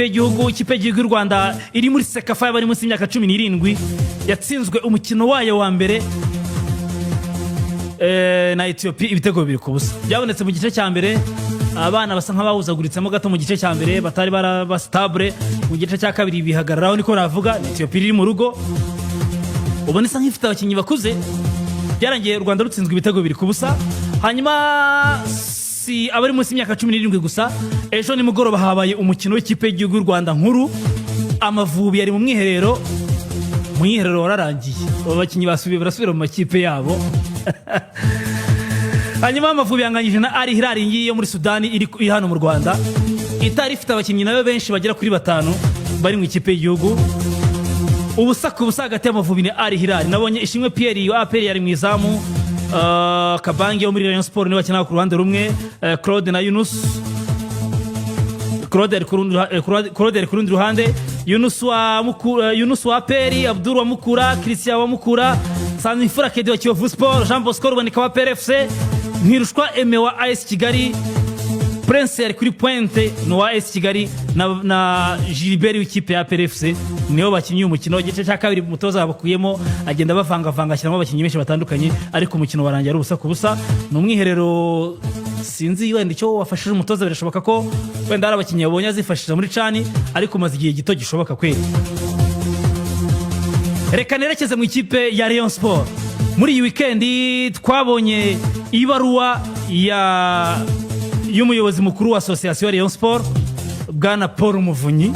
ikipe y'igihugu y'u Rwanda iri muri Sekafa bari munsi y'imyaka 17 yatsinzwe umukino wayo wa mbere na Ethiopia ibitego 2-0 byabonetse mu gice cya mbere. Abana basa nk'abawuzaguritsemo gato mu gice cya mbere batari barabastable. Mu gice cya kabiri bihagararaho niko navuga. Ethiopia iri mu rugo ubone isa nk'ifite abakinnyi bakuze. Byarangiye u Rwanda rutsinzwe ibitego 2-0. Hanyuma si abari munsi y'imyaka 17 gusa. Ejo ni mugoroba habaye umukino w'ikipe y'igihugu y'u Rwanda nkuru. Amavubi yari mu mwiherero wararangiye. Abakinnyi barasubira mu makipe yabo. Hanyuma Amavubi yanganyije na Al Hilal yo muri Sudani iri hano mu Rwanda. Itari ifite abakinnyi nayo benshi bagera kuri 5 bari mu ikipe y'igihugu. Ubusa hagati y'Amavubi na Al Hilal. Nabonye Ishimwe Pierre yo APR yari mu izamu. Kabange yo muri Rayon Sport niwe bakina ku ruhande rumwe. Claude na Yunus. Claude ari ku rundi ruhande. Yunus wa APR, Abdul wa Mukura, Christian wa Mukura, Sanifura Kedi wa Kiyovu Sport, Jean Bosco Ruboneka wa PRFC, Ntirushwa Aime wa AS Kigali, Prince yari kuri pointe no wa AS Kigali na Gilbert w'ikipe ya PRFC. Niyo bakinyi umukino gice cya kabiri umutoza bakuyemo agenda bavanga ashyiramo abakinyi benshi batandukanye, ariko umukino warangiye ari ubusa ku busa. No mwiherero sinzi wenda icyo wafashije umutoza, birashoboka ko wenda ari abakinyi yabonye azifashisha muri cani, ariko maze igihe gito gishoboka kweli. Reka nerekeze mu ikipe ya Rayon Sport. Muri iyi weekend twabonye ibaruwa y'umuyobozi mukuru wa Association ya Rayon Sport Bwana Paul Muvunyi.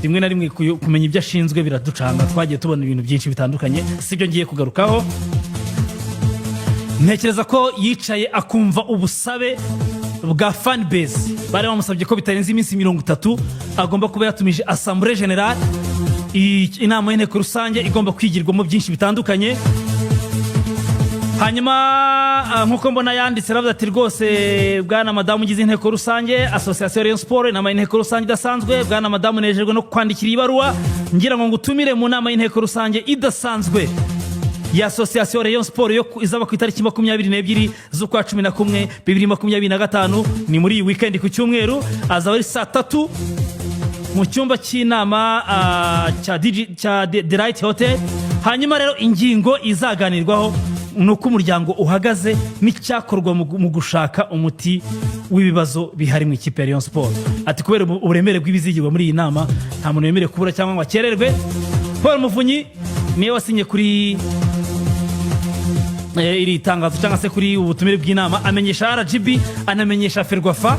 Rimwe na rimwe kumenya ibyo ashinzwe biraducanga, twagiye tubona ibintu byinshi bitandukanye, sibyo ngiye kugarukaho. Ntekereza ko yicaye akumva ubusabe bwa fan base. Bari bamusabye ko bitarenze iminsi 30 agomba kuba yatumije Assemblée Générale, inama y'inteko rusange igomba kwigirwamo byinshi bitandukanye. Hanyuma nkuko mbona yanditse ravuga ati rwose bwana madamu ugize inteko rusange Association Rayon Sport, inama y'inteko rusange idasanzwe. Bwana madamu nejejwe no kwandikira ibaruwa ngira ngo ngutumire mu nama y'inteko rusange idasanzwe ya Association Rayon Sport yo izaba ku itariki 22 z'ukwa 11 2025. Ni muri iyi weekend ku cyumweru, azaba ari saa 3 mu cyumba cy'inama cya The Right Hotel. Hanyuma rero ingingo izaganirwaho nuko umuryango uhagaze n'icyakorwa mu gushaka umuti w'ibibazo bihari mu ikipe ya Rayon Sport. Ati kubera uburemere bw'ibizigirwa muri iyi nama nta muntu yemerewe kubura cyangwa ngo akererwe. Paul Muvunyi niwe wasinye kuri iri tangazo cyangwa se kuri ubutumire bw'inama, amenyesha RGB, anamenyesha Ferwafa